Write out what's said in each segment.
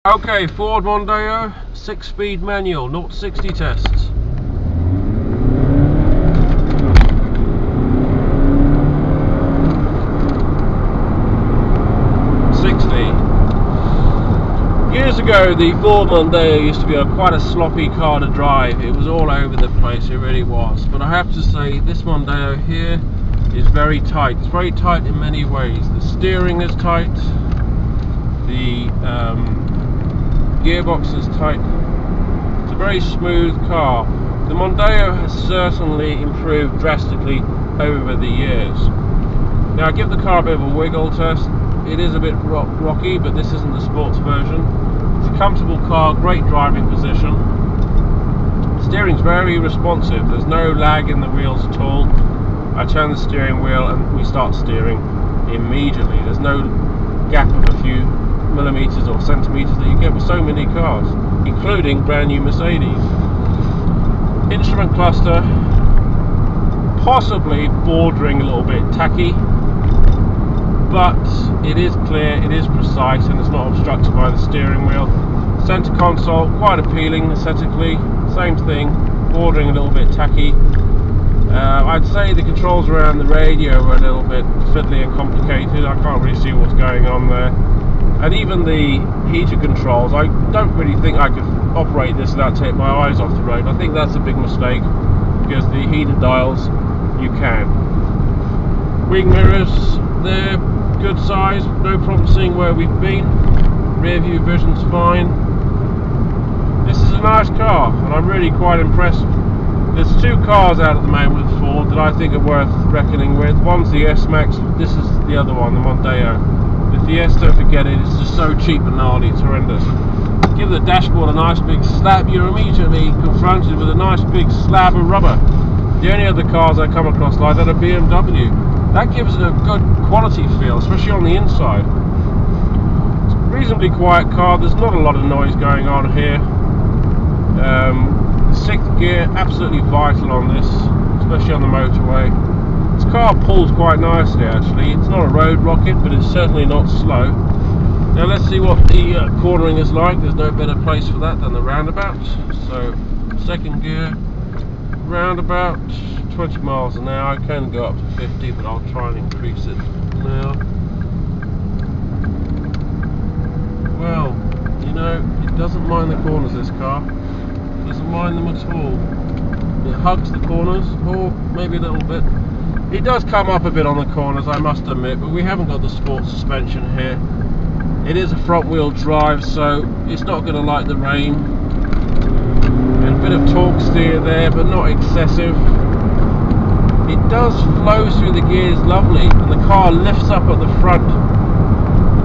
Okay, Ford Mondeo, 6-speed manual, 0 to 60 tests. Years ago, the Ford Mondeo used to be quite a sloppy car to drive. It was all over the place, it really was. But I have to say, this Mondeo here is very tight. It's very tight in many ways. The steering is tight, the gearbox is tight. It's a very smooth car. The Mondeo has certainly improved drastically over the years. Now, I give the car a bit of a wiggle test. It is a bit rocky, but this isn't the sports version. It's a comfortable car, great driving position. Steering's very responsive. There's no lag in the wheels at all. I turn the steering wheel and we start steering immediately. There's no gap of a few millimeters or centimeters that you get with so many cars, including brand new Mercedes. Instrument cluster, possibly bordering a little bit tacky, but it is clear, it is precise, and it's not obstructed by the steering wheel. Center console, quite appealing aesthetically, same thing, bordering a little bit tacky. I'd say the controls around the radio are a little bit fiddly and complicated. I can't really see what's going on there. And even the heater controls, I don't really think I could operate this without taking my eyes off the road. I think that's a big mistake, because the heater dials, you can. Wing mirrors, they're good size, no problem seeing where we've been. Rear view vision's fine. This is a nice car, and I'm really quite impressed. There's two cars out at the moment with Ford that I think are worth reckoning with. One's the S-Max, this is the other one, the Mondeo. The Fiesta, don't forget it, it's just so cheap and gnarly, it's horrendous. Give the dashboard a nice big slap, you're immediately confronted with a nice big slab of rubber. The only other cars I come across like that are BMW. That gives it a good quality feel, especially on the inside. It's a reasonably quiet car, there's not a lot of noise going on here. The 6th gear, absolutely vital on this, especially on the motorway. This car pulls quite nicely actually. It's not a road rocket, but it's certainly not slow. Now let's see what the cornering is like. There's no better place for that than the roundabout. So 2nd gear, roundabout, 20 miles an hour. I can go up to 50, but I'll try and increase it now. Well, you know, it doesn't mind the corners, this car. It doesn't mind them at all. It hugs the corners, or maybe a little bit. It does come up a bit on the corners, I must admit, but we haven't got the sports suspension here. It is a front wheel drive, so it's not going to like the rain. And a bit of torque steer there, but not excessive. It does flow through the gears lovely, and the car lifts up at the front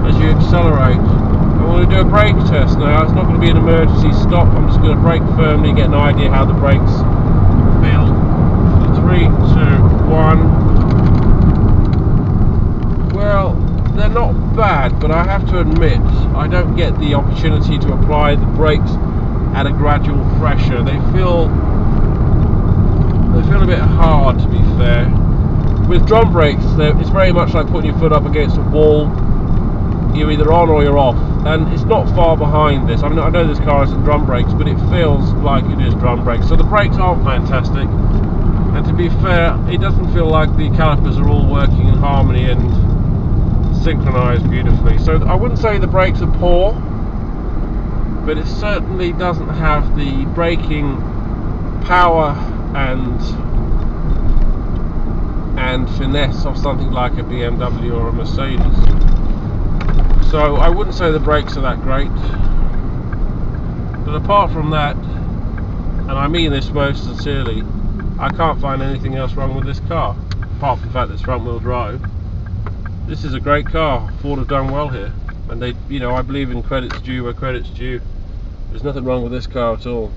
as you accelerate. I'm going to do a brake test now. It's not going to be an emergency stop. I'm just going to brake firmly, get an idea how the brakes feel. 3, 2, 1. Well, they're not bad, but I have to admit I don't get the opportunity to apply the brakes at a gradual pressure. They feel a bit hard, to be fair. With drum brakes, it's very much like putting your foot up against a wall. You're either on or you're off, and it's not far behind this. I mean, I know this car isn't drum brakes, but it feels like it is drum brakes. So the brakes aren't fantastic. And to be fair, it doesn't feel like the calipers are all working in harmony and synchronized beautifully. So I wouldn't say the brakes are poor, but it certainly doesn't have the braking power and finesse of something like a BMW or a Mercedes. So I wouldn't say the brakes are that great. But apart from that, and I mean this most sincerely, I can't find anything else wrong with this car, apart from the fact that it's front wheel drive. This is a great car. Ford have done well here, and they, you know, I believe in credit's due where credit's due. There's nothing wrong with this car at all.